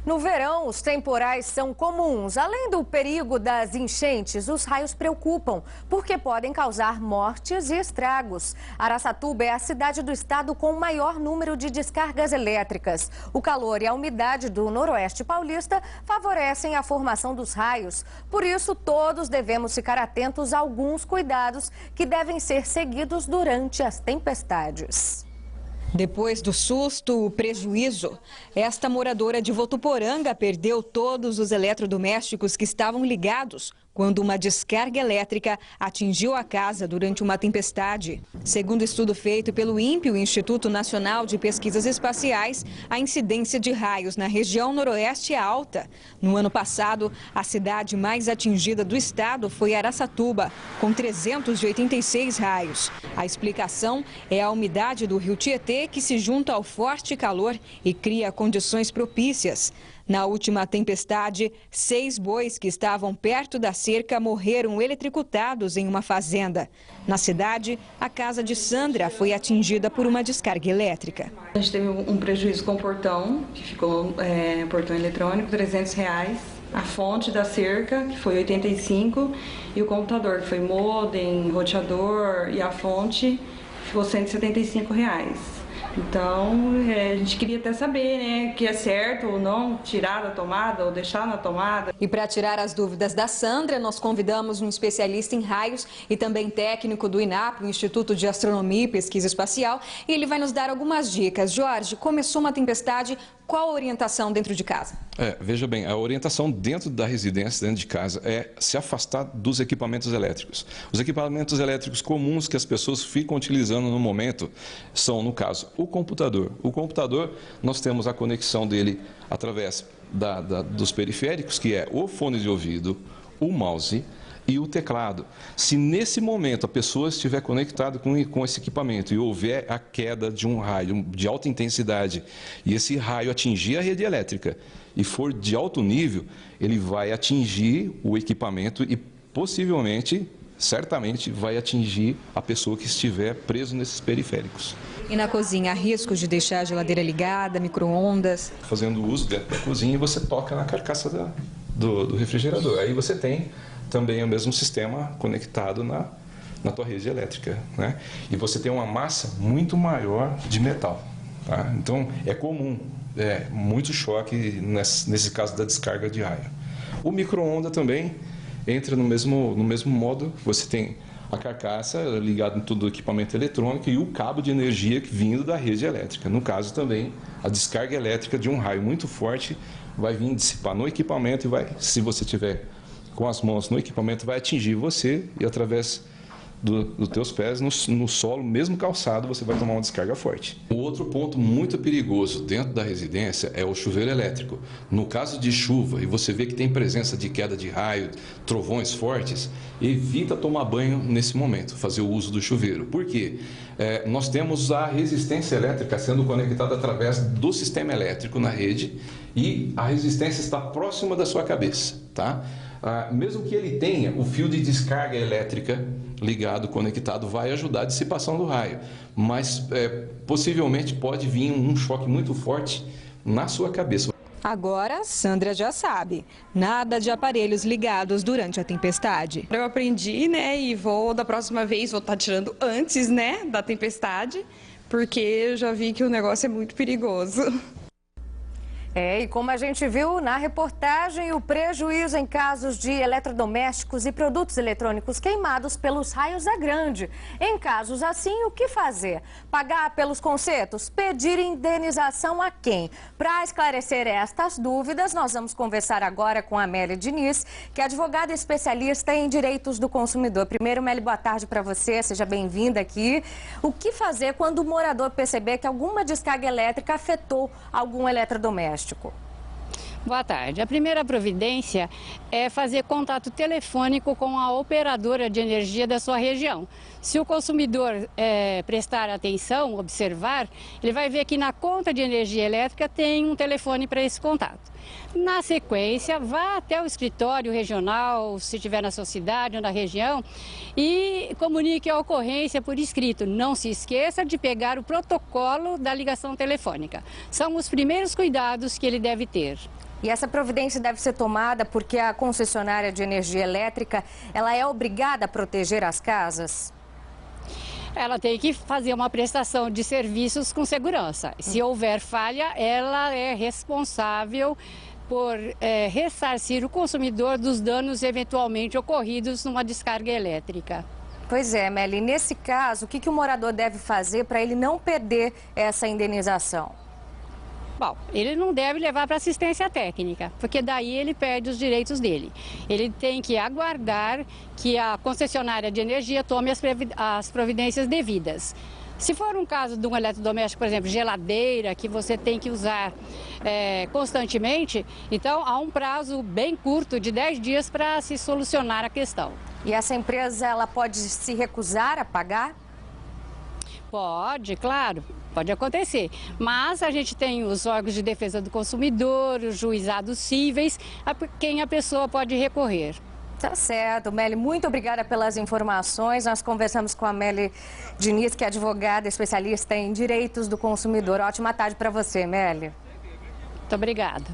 No verão, os temporais são comuns. Além do perigo das enchentes, os raios preocupam, porque podem causar mortes e estragos. Araçatuba é a cidade do estado com o maior número de descargas elétricas. O calor e a umidade do noroeste paulista favorecem a formação dos raios. Por isso, todos devemos ficar atentos a alguns cuidados que devem ser seguidos durante as tempestades. Depois do susto, o prejuízo. Esta moradora de Votuporanga perdeu todos os eletrodomésticos que estavam ligados quando uma descarga elétrica atingiu a casa durante uma tempestade. Segundo estudo feito pelo INPE, o Instituto Nacional de Pesquisas Espaciais, a incidência de raios na região noroeste é alta. No ano passado, a cidade mais atingida do estado foi Araçatuba, com 386 raios. A explicação é a umidade do rio Tietê, que se junta ao forte calor e cria condições propícias. Na última tempestade, 6 bois que estavam perto da cerca morreram eletrocutados em uma fazenda. Na cidade, a casa de Sandra foi atingida por uma descarga elétrica. A gente teve um prejuízo com o portão, que ficou portão eletrônico, R$300. A fonte da cerca, que foi 85, e o computador, que foi modem, roteador, e a fonte ficou R$175. Então, a gente queria até saber, né, que é certo ou não tirar da tomada ou deixar na tomada. E para tirar as dúvidas da Sandra, nós convidamos um especialista em raios e também técnico do INAP, o Instituto de Astronomia e Pesquisa Espacial, e ele vai nos dar algumas dicas. Jorge, começou uma tempestade, qual a orientação dentro de casa? Veja bem, a orientação dentro da residência, dentro de casa, é se afastar dos equipamentos elétricos. Os equipamentos elétricos comuns que as pessoas ficam utilizando no momento são, no caso, o computador. O computador, nós temos a conexão dele através dos periféricos, que é o fone de ouvido, o mouse e o teclado. Se nesse momento a pessoa estiver conectada com esse equipamento e houver a queda de um raio de alta intensidade e esse raio atingir a rede elétrica e for de alto nível, ele vai atingir o equipamento e possivelmente, certamente, vai atingir a pessoa que estiver preso nesses periféricos. E na cozinha, há risco de deixar a geladeira ligada, micro-ondas? Fazendo uso dentro da cozinha, você toca na carcaça do refrigerador. Aí você tem também o mesmo sistema conectado na tua rede elétrica, né? E você tem uma massa muito maior de metal, tá? Então, é comum, muito choque nesse caso da descarga de raio. O micro-ondas também entra no mesmo modo. Você tem a carcaça ligada em todo o equipamento eletrônico e o cabo de energia vindo da rede elétrica. No caso também, a descarga elétrica de um raio muito forte vai vir dissipar no equipamento e vai, se você tiver com as mãos no equipamento, vai atingir você e através dos teus pés no solo, mesmo calçado, você vai tomar uma descarga forte. O outro ponto muito perigoso dentro da residência é o chuveiro elétrico. No caso de chuva e você vê que tem presença de queda de raio, trovões fortes, evita tomar banho nesse momento, fazer o uso do chuveiro. Por quê? Nós temos a resistência elétrica sendo conectada através do sistema elétrico na rede e a resistência está próxima da sua cabeça, tá? Mesmo que ele tenha o fio de descarga elétrica ligado, conectado, vai ajudar a dissipação do raio, mas possivelmente pode vir um choque muito forte na sua cabeça. Agora, Sandra já sabe, nada de aparelhos ligados durante a tempestade. Eu aprendi, né, e da próxima vez vou estar tirando antes, né, da tempestade, porque eu já vi que o negócio é muito perigoso. E como a gente viu na reportagem, o prejuízo em casos de eletrodomésticos e produtos eletrônicos queimados pelos raios é grande. Em casos assim, o que fazer? Pagar pelos consertos? Pedir indenização a quem? Para esclarecer estas dúvidas, nós vamos conversar agora com a Amélia Diniz, que é advogada especialista em direitos do consumidor. Primeiro, Amélia, boa tarde para você, seja bem-vinda aqui. O que fazer quando o morador perceber que alguma descarga elétrica afetou algum eletrodoméstico? Boa tarde. A primeira providência é fazer contato telefônico com a operadora de energia da sua região. Se o consumidor prestar atenção, observar, ele vai ver que na conta de energia elétrica tem um telefone para esse contato. Na sequência, vá até o escritório regional, se estiver na sua cidade ou na região, e comunique a ocorrência por escrito. Não se esqueça de pegar o protocolo da ligação telefônica. São os primeiros cuidados que ele deve ter. E essa providência deve ser tomada porque a concessionária de energia elétrica, ela é obrigada a proteger as casas? Ela tem que fazer uma prestação de serviços com segurança. Se houver falha, ela é responsável por ressarcir o consumidor dos danos eventualmente ocorridos numa descarga elétrica. Pois é, Meli, nesse caso, o que o morador deve fazer para ele não perder essa indenização? Bom, ele não deve levar para assistência técnica, porque daí ele perde os direitos dele. Ele tem que aguardar que a concessionária de energia tome as providências devidas. Se for um caso de um eletrodoméstico, por exemplo, geladeira, que você tem que usar constantemente, então há um prazo bem curto de 10 dias para se solucionar a questão. E essa empresa, ela pode se recusar a pagar? Pode, claro, pode acontecer. Mas a gente tem os órgãos de defesa do consumidor, os juizados cíveis, a quem a pessoa pode recorrer. Tá certo, Meli, muito obrigada pelas informações. Nós conversamos com a Meli Diniz, que é advogada especialista em direitos do consumidor. Ótima tarde para você, Meli. Muito obrigada.